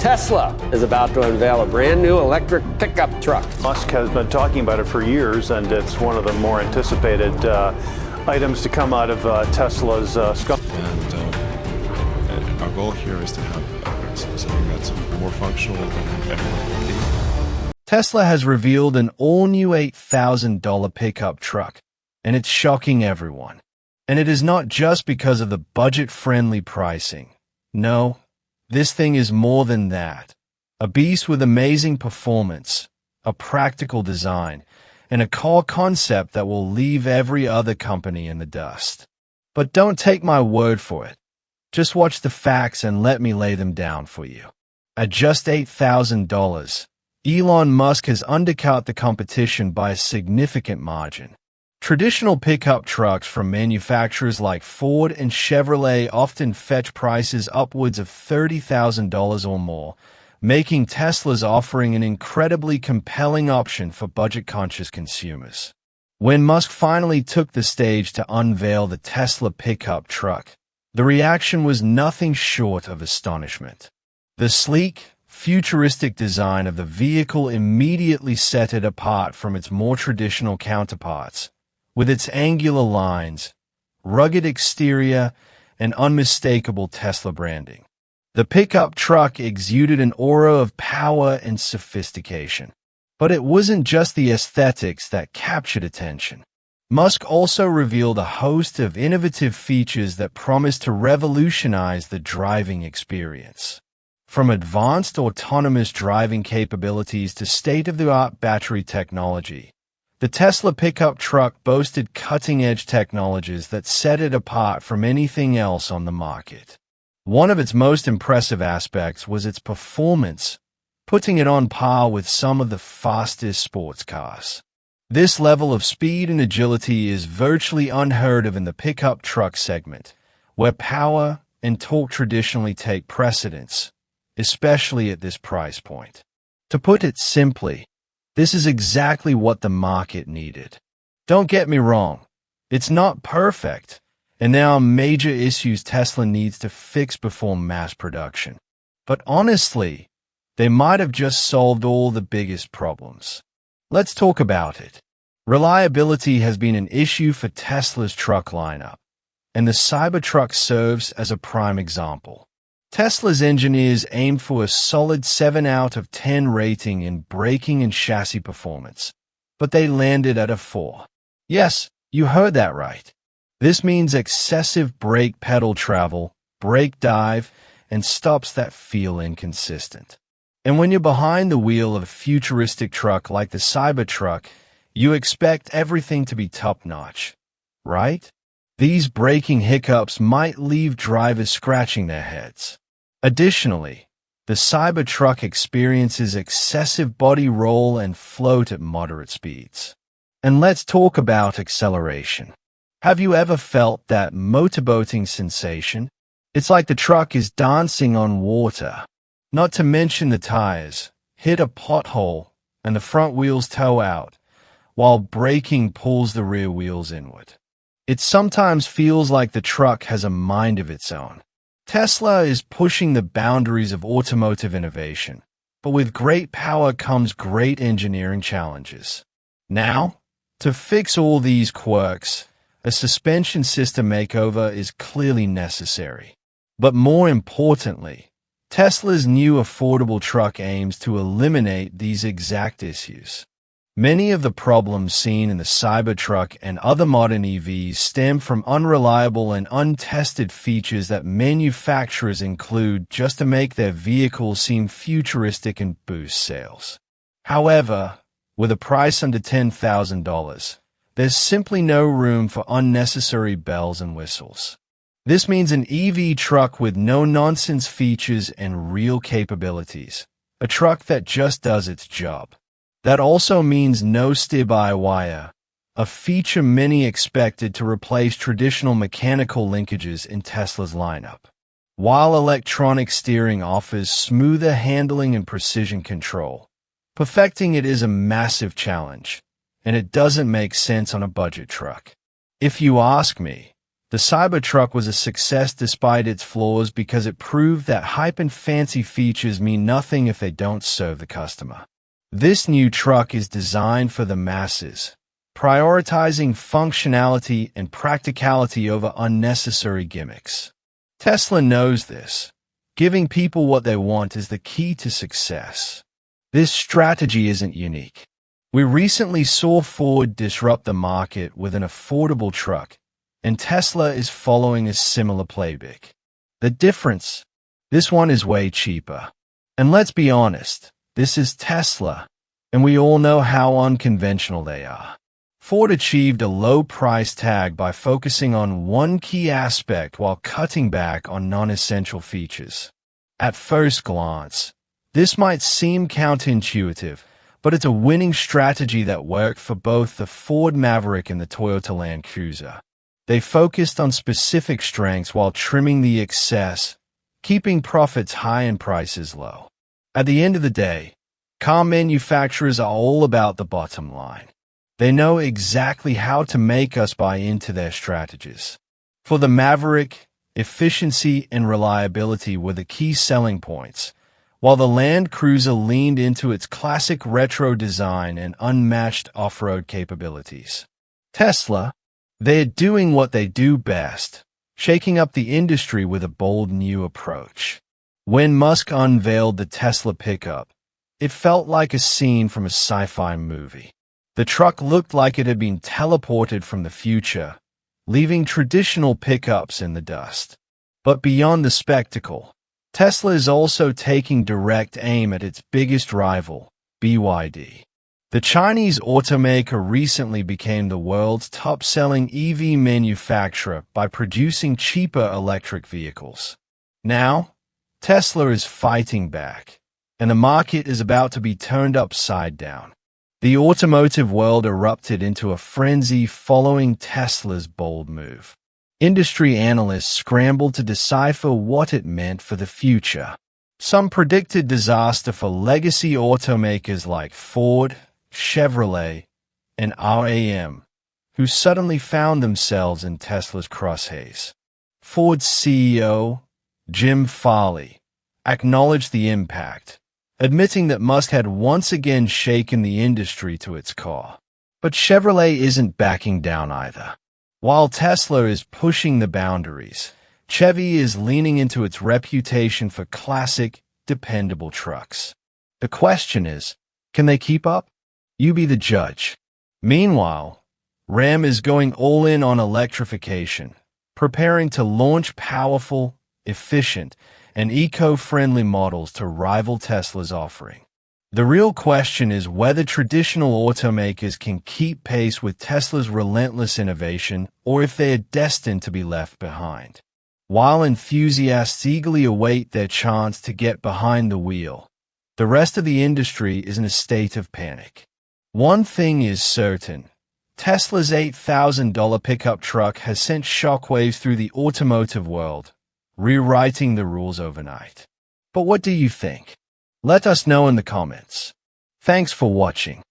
Tesla is about to unveil a brand new electric pickup truck. Musk has been talking about it for years, and it's one of the more anticipated items to come out of Tesla's skull. And our goal here is to have something that's more functional than everyone can. Tesla has revealed an all-new $8,000 pickup truck, and it's shocking everyone. And it is not just because of the budget-friendly pricing. No, this thing is more than that. A beast with amazing performance, a practical design, and a core concept that will leave every other company in the dust. But don't take my word for it. Just watch the facts and let me lay them down for you. At just $8,000, Elon Musk has undercut the competition by a significant margin. Traditional pickup trucks from manufacturers like Ford and Chevrolet often fetch prices upwards of $30,000 or more, making Tesla's offering an incredibly compelling option for budget-conscious consumers. When Musk finally took the stage to unveil the Tesla pickup truck, the reaction was nothing short of astonishment. The sleek, futuristic design of the vehicle immediately set it apart from its more traditional counterparts, with its angular lines, rugged exterior, and unmistakable Tesla branding. The pickup truck exuded an aura of power and sophistication. But it wasn't just the aesthetics that captured attention. Musk also revealed a host of innovative features that promised to revolutionize the driving experience. From advanced autonomous driving capabilities to state-of-the-art battery technology, the Tesla pickup truck boasted cutting-edge technologies that set it apart from anything else on the market. One of its most impressive aspects was its performance, putting it on par with some of the fastest sports cars. This level of speed and agility is virtually unheard of in the pickup truck segment, where power and torque traditionally take precedence, especially at this price point. To put it simply, this is exactly what the market needed. Don't get me wrong, it's not perfect, and there are major issues Tesla needs to fix before mass production. But honestly, they might have just solved all the biggest problems. Let's talk about it. Reliability has been an issue for Tesla's truck lineup, and the Cybertruck serves as a prime example. Tesla's engineers aimed for a solid 7 out of 10 rating in braking and chassis performance, but they landed at a 4. Yes, you heard that right. This means excessive brake pedal travel, brake dive, and stops that feel inconsistent. And when you're behind the wheel of a futuristic truck like the Cybertruck, you expect everything to be top-notch, right? These braking hiccups might leave drivers scratching their heads. Additionally, the Cybertruck experiences excessive body roll and float at moderate speeds. And let's talk about acceleration. Have you ever felt that motorboating sensation? It's like the truck is dancing on water. Not to mention the tires hit a pothole and the front wheels tow out, while braking pulls the rear wheels inward. It sometimes feels like the truck has a mind of its own. Tesla is pushing the boundaries of automotive innovation, but with great power comes great engineering challenges. Now, to fix all these quirks, a suspension system makeover is clearly necessary. But more importantly, Tesla's new affordable truck aims to eliminate these exact issues. Many of the problems seen in the Cybertruck and other modern EVs stem from unreliable and untested features that manufacturers include just to make their vehicles seem futuristic and boost sales. However, with a price under $10,000, there's simply no room for unnecessary bells and whistles. This means an EV truck with no-nonsense features and real capabilities, a truck that just does its job. That also means no steer-by-wire, a feature many expected to replace traditional mechanical linkages in Tesla's lineup. While electronic steering offers smoother handling and precision control, perfecting it is a massive challenge, and it doesn't make sense on a budget truck. If you ask me, The Cybertruck was a success despite its flaws because it proved that hype and fancy features mean nothing if they don't serve the customer. This new truck is designed for the masses, prioritizing functionality and practicality over unnecessary gimmicks. Tesla knows this. Giving people what they want is the key to success. This strategy isn't unique. We recently saw Ford disrupt the market with an affordable truck, and Tesla is following a similar playbook. The difference? This one is way cheaper. And let's be honest, this is Tesla, and we all know how unconventional they are. Ford achieved a low price tag by focusing on one key aspect while cutting back on non-essential features. At first glance, this might seem counterintuitive, but it's a winning strategy that worked for both the Ford Maverick and the Toyota Land Cruiser. They focused on specific strengths while trimming the excess, keeping profits high and prices low. At the end of the day, car manufacturers are all about the bottom line. They know exactly how to make us buy into their strategies. For the Maverick, efficiency and reliability were the key selling points, while the Land Cruiser leaned into its classic retro design and unmatched off-road capabilities. Tesla, they're doing what they do best, shaking up the industry with a bold new approach. When Musk unveiled the Tesla pickup, it felt like a scene from a sci-fi movie. The truck looked like it had been teleported from the future, leaving traditional pickups in the dust. But beyond the spectacle, Tesla is also taking direct aim at its biggest rival, BYD. The Chinese automaker recently became the world's top-selling EV manufacturer by producing cheaper electric vehicles. Now, Tesla is fighting back, and the market is about to be turned upside down. The automotive world erupted into a frenzy following Tesla's bold move. Industry analysts scrambled to decipher what it meant for the future. Some predicted disaster for legacy automakers like Ford, Chevrolet, and RAM, who suddenly found themselves in Tesla's crosshairs. Ford's CEO, Jim Farley, acknowledged the impact, admitting that Musk had once again shaken the industry to its core. But Chevrolet isn't backing down either. While Tesla is pushing the boundaries, Chevy is leaning into its reputation for classic, dependable trucks. The question is, can they keep up? You be the judge. Meanwhile, RAM is going all in on electrification, preparing to launch powerful, efficient, and eco-friendly models to rival Tesla's offering. The real question is whether traditional automakers can keep pace with Tesla's relentless innovation or if they are destined to be left behind. While enthusiasts eagerly await their chance to get behind the wheel, the rest of the industry is in a state of panic. One thing is certain. Tesla's $8,000 pickup truck has sent shockwaves through the automotive world, rewriting the rules overnight. But what do you think? Let us know in the comments. Thanks for watching.